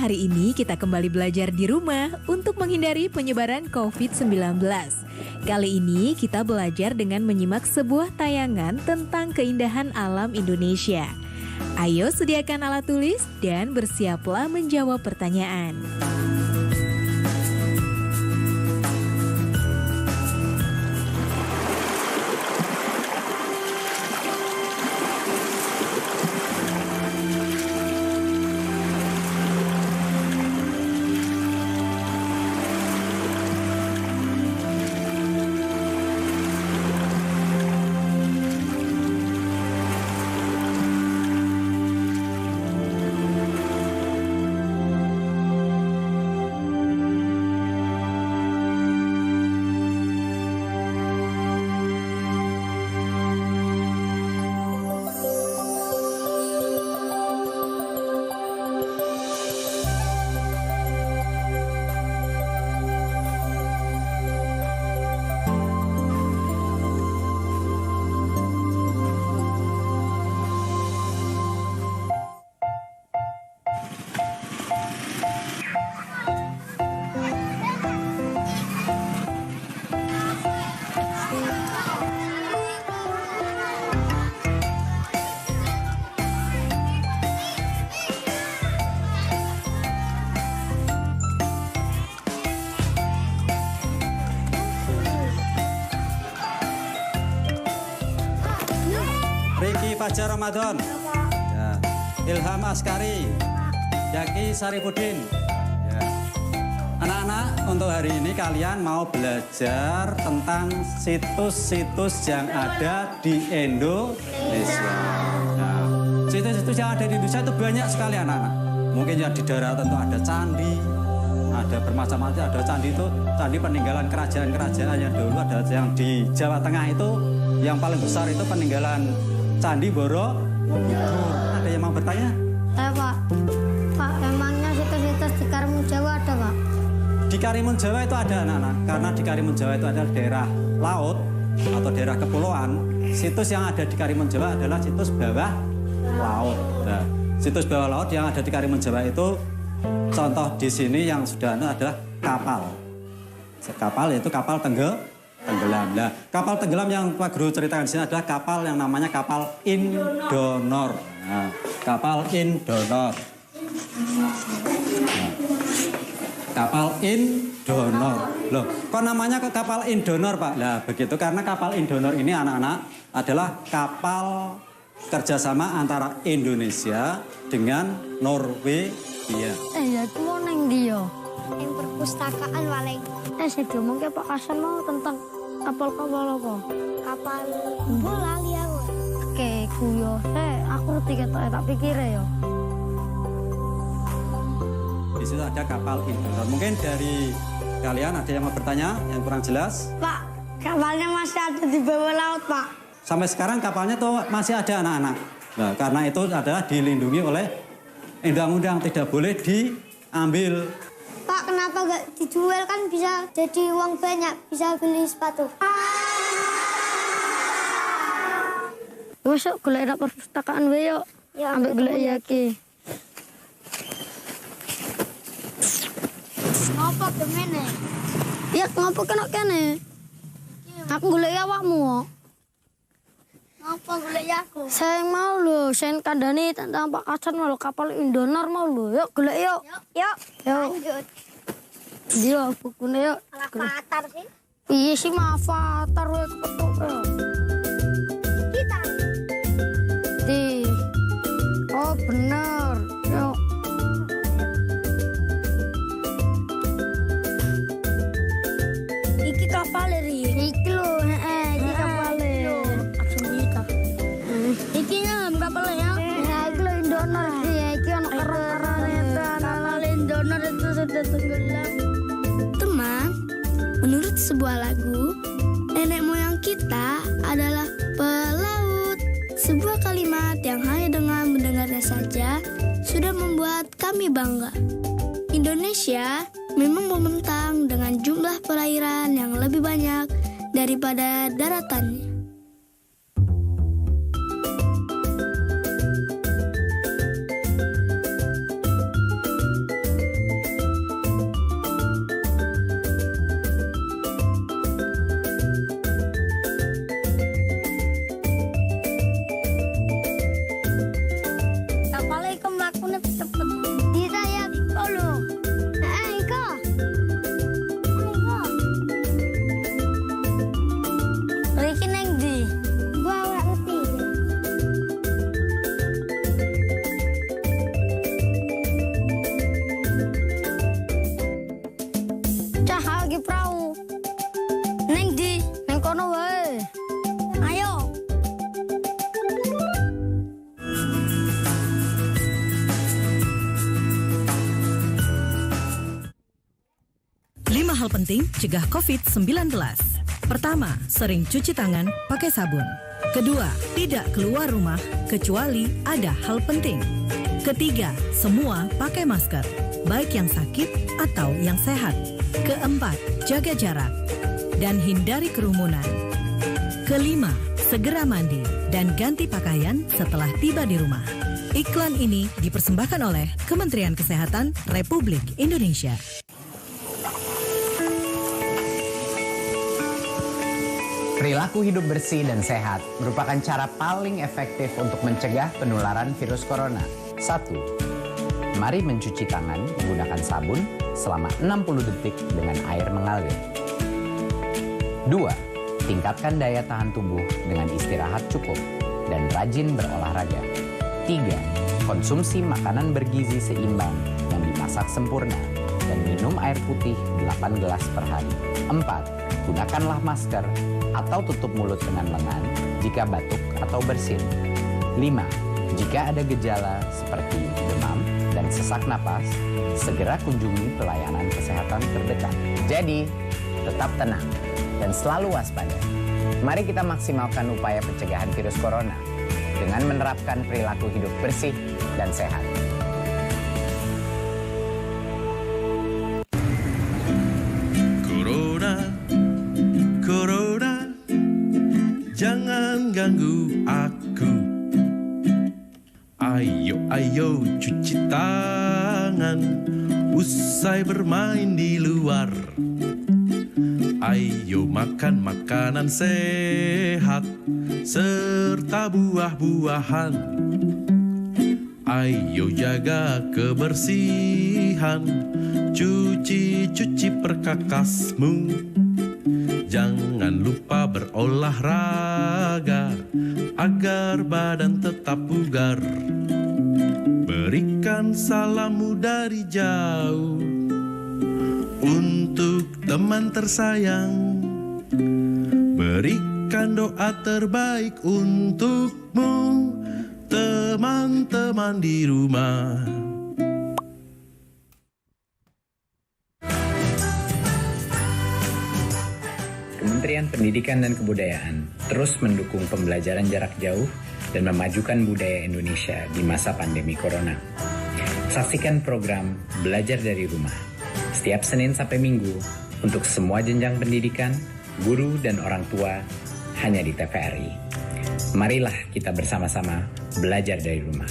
Hari ini kita kembali belajar di rumah untuk menghindari penyebaran COVID-19. Kali ini kita belajar dengan menyimak sebuah tayangan tentang keindahan alam Indonesia. Ayo sediakan alat tulis dan bersiaplah menjawab pertanyaan. Riki Fajar Ramadan, ya. Ilham Askari, Yaki Saripudin. Ya. Anak-anak, untuk hari ini kalian mau belajar tentang situs-situs yang ada di Indonesia. Nah, situs-situs yang ada di Indonesia itu banyak sekali anak-anak. Mungkin ya di daerah tentu ada candi, ada bermacam-macam, ada candi itu, candi peninggalan kerajaan-kerajaan yang dulu, ada yang di Jawa Tengah itu, yang paling besar itu peninggalan Candi Borobudur. Ada yang mau bertanya? Pak. Pak, emangnya situs-situs di Karimun Jawa ada, Pak? Di Karimun Jawa itu ada anak-anak. Karena di Karimun Jawa itu adalah daerah laut atau daerah kepulauan. Situs yang ada di Karimun Jawa adalah situs bawah laut. Nah, situs bawah laut yang ada di Karimun Jawa itu, contoh di sini yang sudah ada adalah kapal. Kapal yaitu kapal tenggelam. Nah, kapal tenggelam yang Pak Guru ceritakan di sini adalah kapal yang namanya kapal Indonor. Nah, kapal Indonor. Nah, kapal Indonor. Loh, kok namanya kapal Indonor, Pak? Nah, begitu karena kapal Indonor ini anak-anak adalah kapal kerjasama antara Indonesia dengan Norwegia. Ya, itu mau neng dia. Yang perpustakaan paling. Saya diomongin Pak Hasan mau tentang kapal-kapal apa? Kapal bola liang. Oke, kuyo. Aku ngerti tak pikir ya. Di situ ada kapal Indonor. Mungkin dari kalian ada yang mau bertanya yang kurang jelas? Pak, kapalnya masih ada di bawah laut, Pak. Sampai sekarang kapalnya tuh masih ada anak-anak. Nah, karena itu adalah dilindungi oleh undang-undang, tidak boleh diambil. Pak, kenapa nggak dijual, kan bisa jadi uang banyak, bisa beli sepatu. Besok golek nak perpustakaan we yuk. Ya, ambek golek Yaki. Ngapa kemana? Ya ngapa kena kene? Aku golek awakmu. Ngapa golek aku? Saya mau lho, saya kandani tentang Pak Hasan mau kapal Indonor mau lho. Yuk golek yuk. Yuk, Yuk. lanjut. Dia bukune yuk. Malah patar sih. Iya sih mah avatar we ketuk. Kita. Di. Oh bener. Yuk. Iki kapal ri. Iki lho, iki kapale. Langsung kita. Iki nyam kapal ya. Ya iki lho Indonor iki, iki ono keren-keren itu. Kapal Indonor itu sudah tenggelam. Teman, menurut sebuah lagu, nenek moyang kita adalah pelaut. Sebuah kalimat yang hanya dengan mendengarnya saja sudah membuat kami bangga. Indonesia memang membentang dengan jumlah perairan yang lebih banyak daripada daratannya. penting cegah COVID-19. Pertama, sering cuci tangan pakai sabun. Kedua, tidak keluar rumah kecuali ada hal penting. Ketiga, semua pakai masker, baik yang sakit atau yang sehat. Keempat, jaga jarak dan hindari kerumunan. Kelima, segera mandi dan ganti pakaian setelah tiba di rumah. Iklan ini dipersembahkan oleh Kementerian Kesehatan Republik Indonesia. Perilaku hidup bersih dan sehat merupakan cara paling efektif untuk mencegah penularan virus corona. 1. Mari mencuci tangan menggunakan sabun selama 60 detik dengan air mengalir. 2. Tingkatkan daya tahan tubuh dengan istirahat cukup dan rajin berolahraga. 3. Konsumsi makanan bergizi seimbang yang dimasak sempurna dan minum air putih 8 gelas per hari. 4. Gunakanlah masker atau tutup mulut dengan lengan jika batuk atau bersin. 5. Jika ada gejala seperti demam dan sesak napas, segera kunjungi pelayanan kesehatan terdekat. Jadi, tetap tenang dan selalu waspada. Mari kita maksimalkan upaya pencegahan virus corona dengan menerapkan perilaku hidup bersih dan sehat. Corona, jangan ganggu aku. Ayo cuci tangan usai bermain di luar. Ayo makan makanan sehat serta buah-buahan. Ayo jaga kebersihan, cuci perkakasmu. Jangan lupa berolahraga agar badan tetap bugar. Berikan salammu dari jauh untuk teman tersayang. Berikan doa terbaik untukmu, teman-teman di rumah. Kementerian Pendidikan dan Kebudayaan terus mendukung pembelajaran jarak jauh dan memajukan budaya Indonesia di masa pandemi corona. Saksikan program Belajar dari Rumah setiap Senin sampai Minggu untuk semua jenjang pendidikan, guru dan orang tua hanya di TVRI. Marilah kita bersama-sama belajar dari rumah.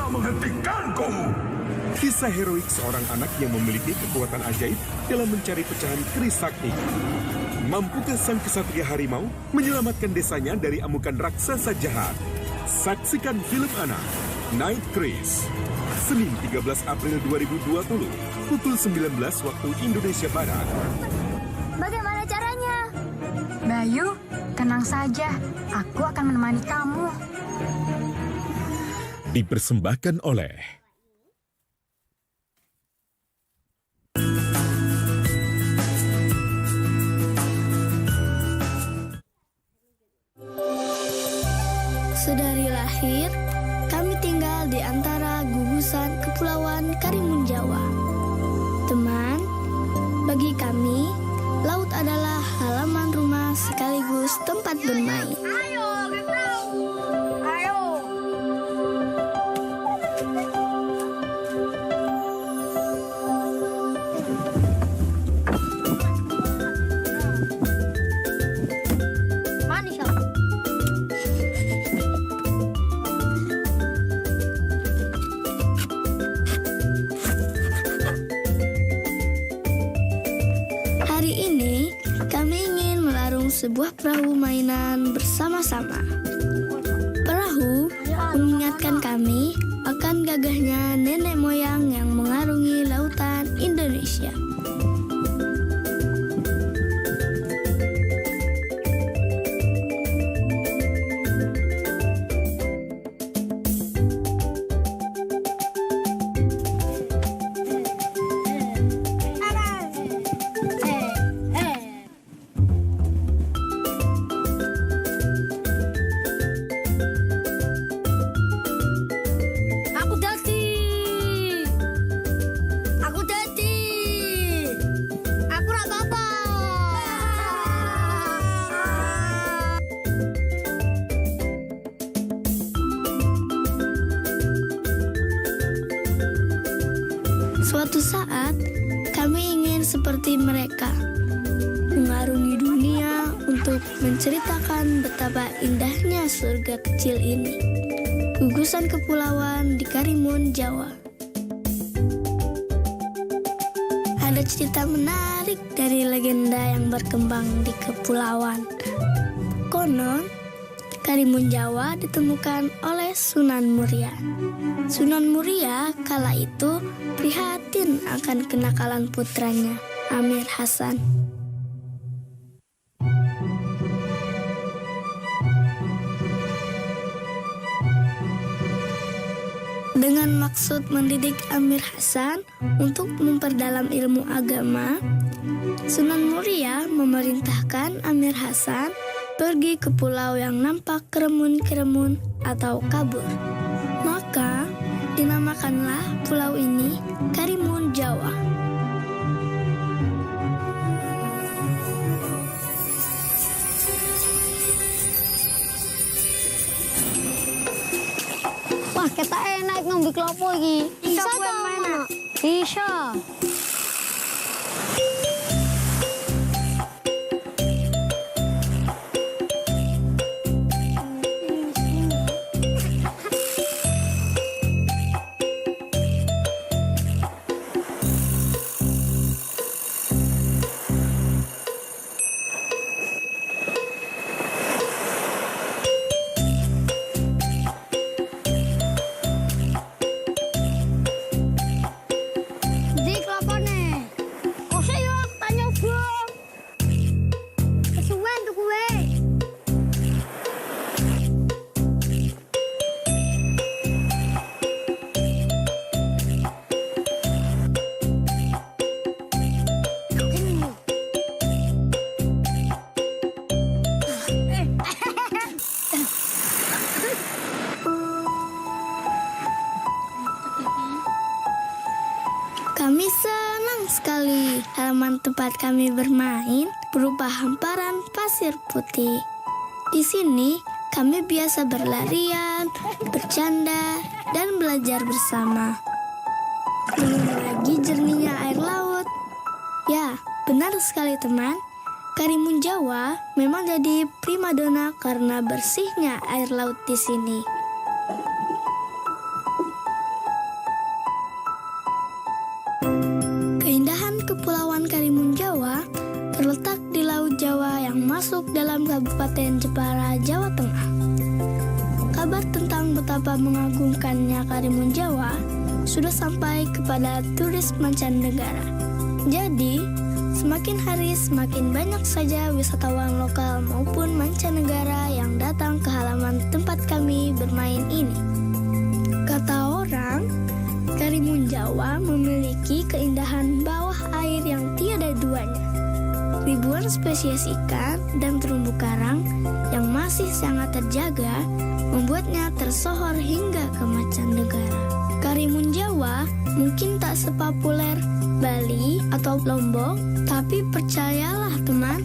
menghentikanku. Kisah heroik seorang anak yang memiliki kekuatan ajaib dalam mencari pecahan keris sakti. Mampukah sang kesatria harimau menyelamatkan desanya dari amukan raksasa jahat? Saksikan film anak Night Kris Senin 13 April 2020 pukul 19 waktu Indonesia Barat. Bagaimana caranya? Bayu, tenang saja. Aku akan menemani kamu. Dipersembahkan oleh Sedari lahir, kami tinggal di antara gugusan Kepulauan Karimun Jawa. Teman, bagi kami, laut adalah halaman rumah sekaligus tempat bermain. Sebuah perahu mainan bersama-sama. Perahu mengingatkan kami akan gagahnya nenek moyang yang mengarungi lautan Indonesia. Suatu saat, kami ingin seperti mereka, mengarungi dunia untuk menceritakan betapa indahnya surga kecil ini. Gugusan kepulauan di Karimun, Jawa. Ada cerita menarik dari legenda yang berkembang di kepulauan. Konon, Karimun Jawa ditemukan oleh Sunan Muria. Sunan Muria kala itu prihatin akan kenakalan putranya, Amir Hasan. Dengan maksud mendidik Amir Hasan untuk memperdalam ilmu agama, Sunan Muria memerintahkan Amir Hasan pergi ke pulau yang nampak keremun-keremun atau kabur. Maka dinamakanlah pulau ini Karimun Jawa. Wah, kita enak ngombe klopo iki. Bisa ta, Mak? Bisa. Di klopone. Kose yo tak nyoba. Kesuwen tuh gue. Kami senang sekali halaman tempat kami bermain berupa hamparan pasir putih. Di sini kami biasa berlarian, bercanda, dan belajar bersama. Belum lagi jernihnya air laut. Ya, benar sekali teman. Karimun Jawa memang jadi primadona karena bersihnya air laut di sini. Keindahan Kepulauan Karimun Jawa terletak di Laut Jawa yang masuk dalam Kabupaten Jepara, Jawa Tengah. Kabar tentang betapa mengagumkannya Karimun Jawa sudah sampai kepada turis mancanegara. Jadi, semakin hari semakin banyak saja wisatawan lokal maupun mancanegara yang datang ke halaman tempat kami bermain ini. Kata orang, Karimun Jawa memiliki keindahan bawah air yang tiada duanya. Ribuan spesies ikan dan terumbu karang yang masih sangat terjaga membuatnya tersohor hingga ke mancanegara. Karimun Jawa mungkin tak sepopuler Bali atau Lombok, tapi percayalah teman,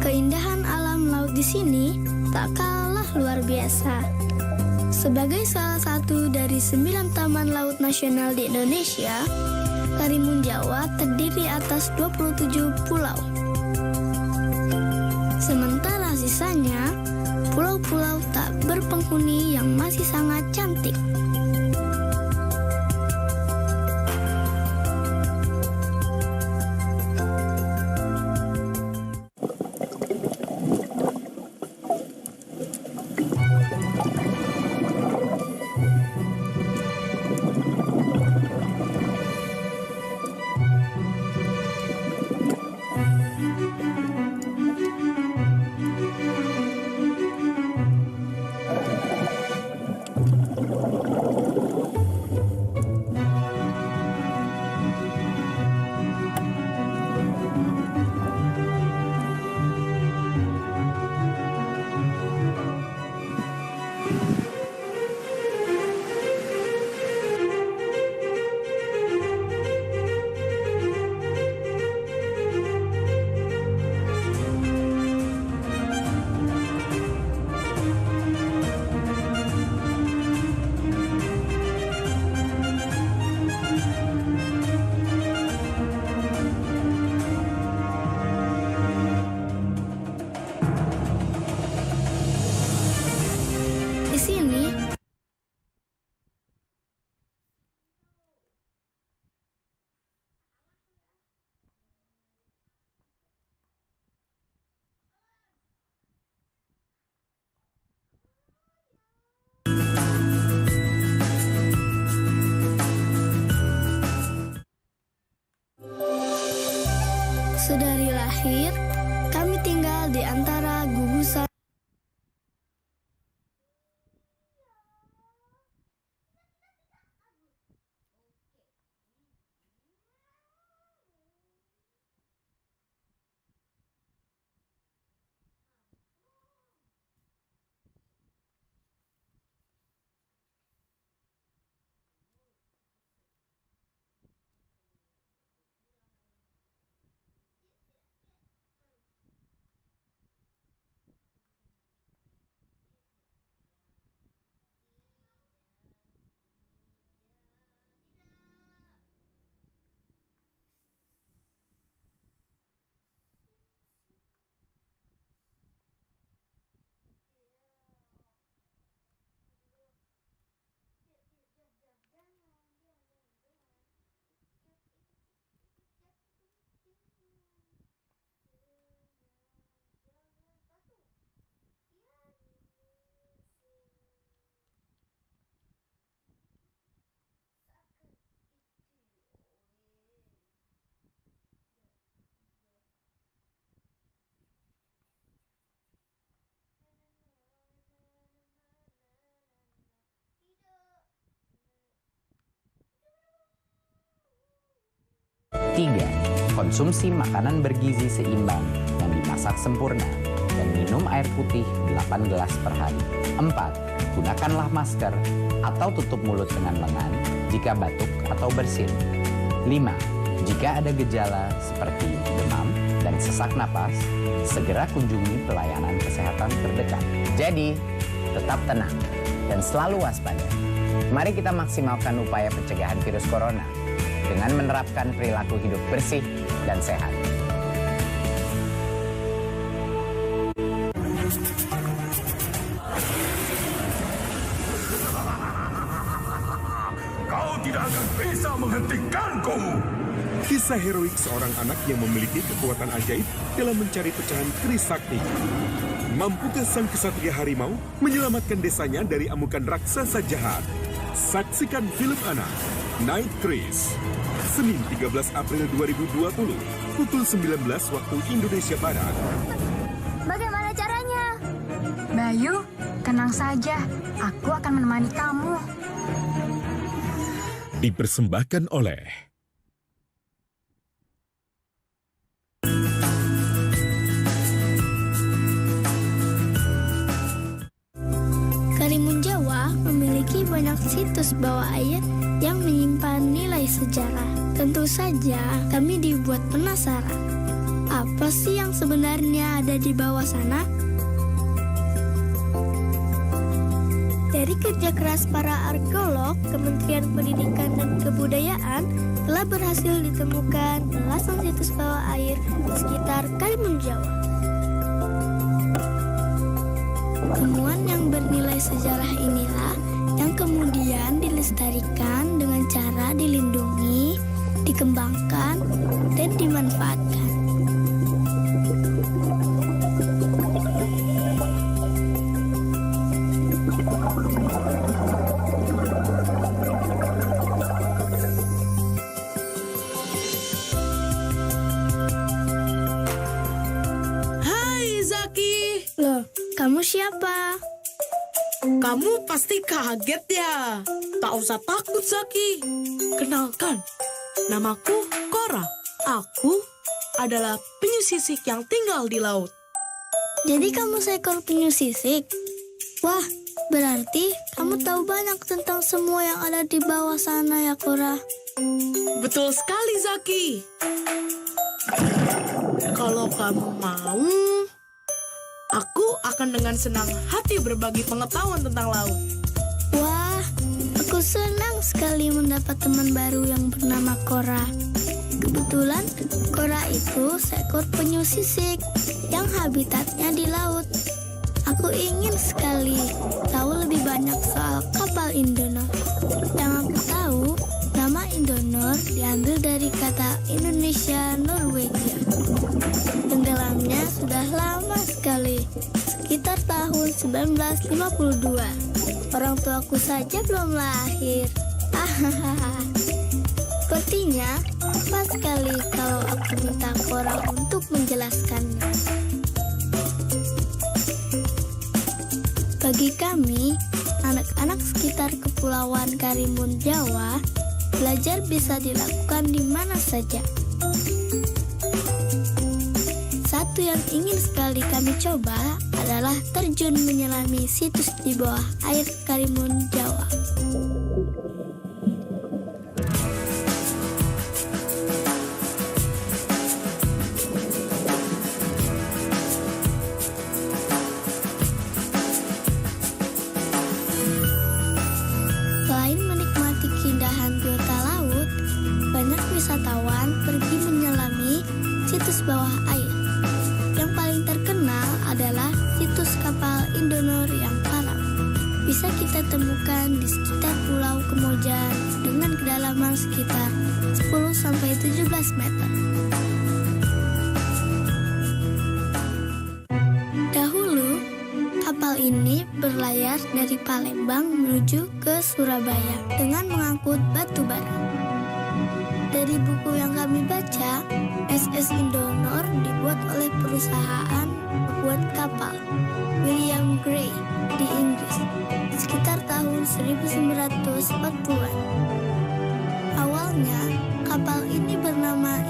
keindahan alam laut di sini tak kalah luar biasa. Sebagai salah satu dari 9 taman laut nasional di Indonesia, Karimun Jawa terdiri atas 27 pulau. Sementara sisanya, pulau-pulau tak berpenghuni yang masih sangat cantik. 3. Konsumsi makanan bergizi seimbang yang dimasak sempurna dan minum air putih 8 gelas per hari. 4. Gunakanlah masker atau tutup mulut dengan lengan jika batuk atau bersin. 5. Jika ada gejala seperti demam dan sesak napas, segera kunjungi pelayanan kesehatan terdekat. Jadi, tetap tenang dan selalu waspada. Mari kita maksimalkan upaya pencegahan virus corona dengan menerapkan perilaku hidup bersih dan sehat. Kau tidak akan bisa menghentikanku. Kisah heroik seorang anak yang memiliki kekuatan ajaib dalam mencari pecahan keris sakti. Mampukah sang kesatria harimau menyelamatkan desanya dari amukan raksasa jahat? Saksikan film anak Night Kris, Senin 13 April 2020, pukul 19 waktu Indonesia Barat. Bagaimana caranya? Bayu, tenang saja. Aku akan menemani kamu. Dipersembahkan oleh Karimun Jawa memiliki banyak situs bawah air yang menyimpan nilai sejarah. Tentu saja kami dibuat penasaran. Apa sih yang sebenarnya ada di bawah sana? Dari kerja keras para arkeolog, Kementerian Pendidikan dan Kebudayaan telah berhasil ditemukan belasan situs bawah air di sekitar Karimun Jawa. Temuan yang bernilai sejarah inilah yang kemudian dilestarikan dengan cara dilindungi, dikembangkan, dan dimanfaatkan. Hai Zaki. Loh, kamu siapa? Kamu pasti kaget ya. Tak usah takut Zaki. Kenalkan, namaku Cora. Aku adalah penyu sisik yang tinggal di laut. Jadi kamu seekor penyu sisik? Wah, berarti kamu tahu banyak tentang semua yang ada di bawah sana ya, Cora. Betul sekali Zaki. Kalau kamu mau, aku akan dengan senang hati berbagi pengetahuan tentang laut. Wah, aku senang sekali mendapat teman baru yang bernama Cora. Kebetulan, Cora itu seekor penyu sisik yang habitatnya di laut. Aku ingin sekali tahu lebih banyak soal kapal Indonor. Yang aku tahu, nama Indonor diambil dari kata Indonesia Norwegia. Tenggelamnya sudah lama sekali, sekitar tahun 1952. Orang tuaku saja belum lahir. Sepertinya pas sekali kalau aku minta Cora untuk menjelaskannya. Bagi kami, anak-anak sekitar Kepulauan Karimun Jawa, belajar bisa dilakukan di mana saja. Satu yang ingin sekali kami coba adalah terjun menyelami situs di bawah air Karimun Jawa. Selain menikmati keindahan biota laut, banyak wisatawan pergi menyelami situs bawah air. Yang paling terkenal adalah situs kapal Indonor yang karam. Bisa kita temukan di sekitar Pulau Kemojan dengan kedalaman sekitar 10-17 meter. Dahulu, kapal ini berlayar dari Palembang menuju ke Surabaya dengan mengangkut batu bara. Dari buku yang kami baca, SS Indonor dibuat oleh perusahaan pembuat kapal William Gray di Inggris sekitar tahun 1940-an. Awalnya, kapal ini bernama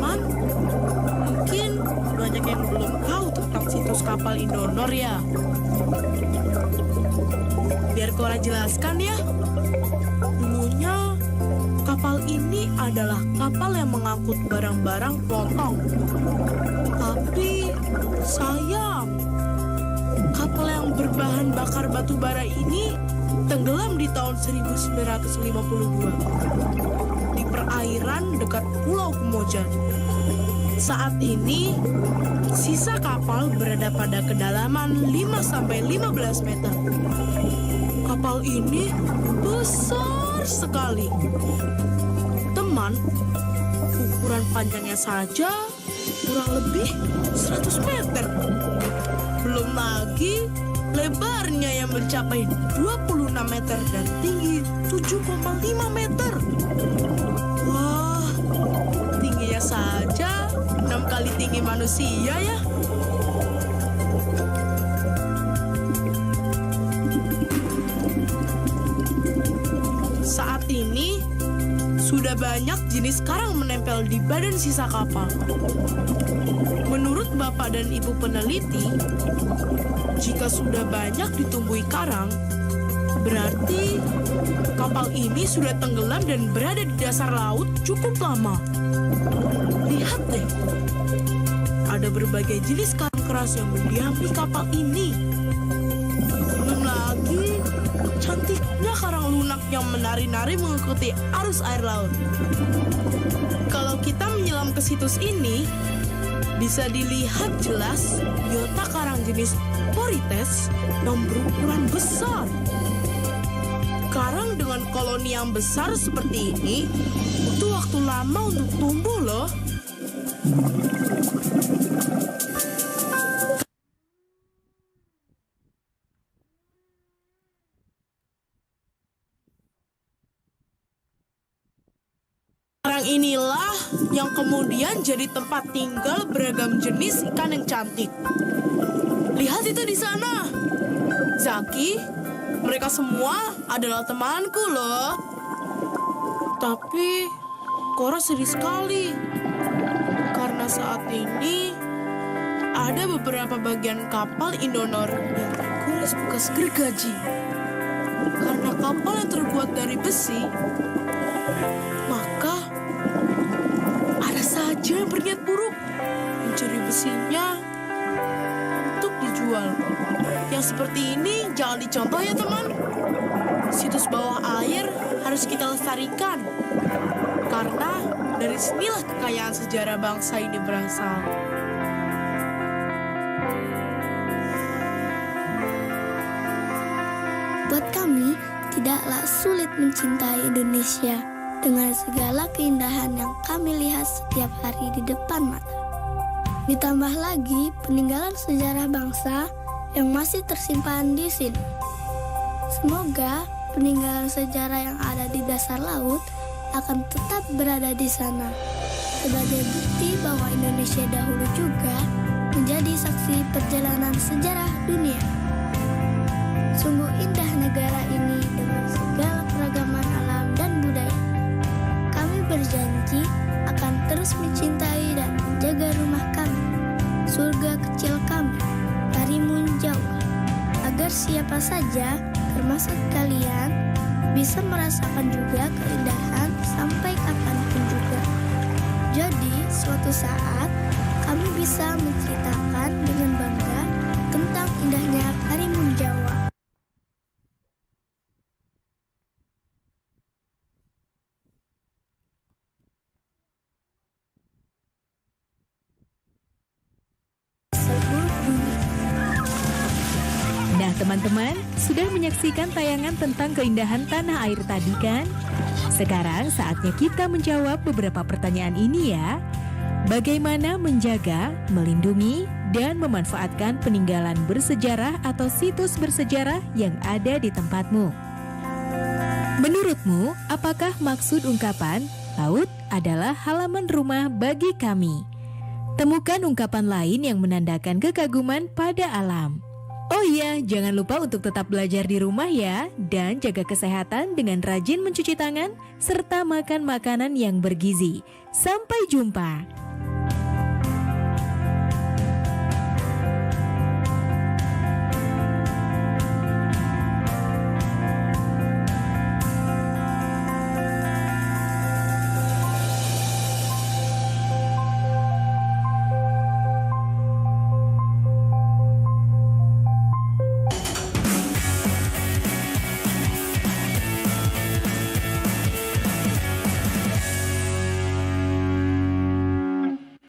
teman-teman, mungkin banyak yang belum tahu tentang situs kapal Indonor ya. Biar Cora jelaskan ya. Dulunya kapal ini adalah kapal yang mengangkut barang-barang potong. Tapi sayang, kapal yang berbahan bakar batu bara ini tenggelam di tahun 1952 di perairan dekat Pulau Kemojan. Saat ini, sisa kapal berada pada kedalaman 5-15 meter. Kapal ini besar sekali. Teman, ukuran panjangnya saja kurang lebih 100 meter. Belum lagi lebarnya yang mencapai 26 meter dan tinggi 7,5 meter. Wah, tingginya saja 6 kali tinggi manusia ya. Saat ini, sudah banyak jenis karang menempel di badan sisa kapal. Menurut Bapak dan Ibu peneliti, jika sudah banyak ditumbuhi karang, berarti kapal ini sudah tenggelam dan berada di dasar laut cukup lama. Lihat deh, ada berbagai jenis karang keras yang mendiami kapal ini. Belum lagi cantiknya karang lunak yang menari-nari mengikuti arus air laut. Kalau kita menyelam ke situs ini, bisa dilihat jelas biota karang jenis Porites yang berukuran besar. Karang dengan koloni yang besar seperti ini butuh waktu lama untuk tumbuh loh. Karang inilah yang kemudian jadi tempat tinggal beragam jenis ikan yang cantik. Lihat itu di sana. Zaki, mereka semua adalah temanku loh. Tapi Cora sedih sekali. Karena saat ini ada beberapa bagian kapal Indonor yang terkuras bekas gergaji. Karena kapal yang terbuat dari besi, maka ada saja yang berniat buruk mencuri besinya untuk dijual. Yang seperti ini jangan dicontoh ya teman. Situs bawah air harus kita lestarikan, karena dari sinilah kekayaan sejarah bangsa ini berasal. Buat kami, tidaklah sulit mencintai Indonesia dengan segala keindahan yang kami lihat setiap hari di depan mata. Ditambah lagi peninggalan sejarah bangsa yang masih tersimpan di sini. Semoga peninggalan sejarah yang ada di dasar laut akan tetap berada di sana, sebagai bukti bahwa Indonesia dahulu juga menjadi saksi perjalanan sejarah dunia. Sungguh indah negara ini dengan segala keragaman alam dan budaya. Kami berjanji akan terus mencintai dan menjaga rumah kami, surga kecil kami, Karimun Jawa, agar siapa saja, termasuk kalian, bisa merasakan juga keindahan sampai kapanpun juga. Jadi, suatu saat kami bisa menceritakan dengan bangga tentang indahnya Karimun Jawa. Nah teman-teman, sudah menyaksikan tayangan tentang keindahan tanah air tadi kan? Sekarang saatnya kita menjawab beberapa pertanyaan ini ya. Bagaimana menjaga, melindungi, dan memanfaatkan peninggalan bersejarah atau situs bersejarah yang ada di tempatmu? Menurutmu, apakah maksud ungkapan laut adalah halaman rumah bagi kami? Temukan ungkapan lain yang menandakan kekaguman pada alam. Oh iya, jangan lupa untuk tetap belajar di rumah ya, dan jaga kesehatan dengan rajin mencuci tangan serta makan makanan yang bergizi. Sampai jumpa.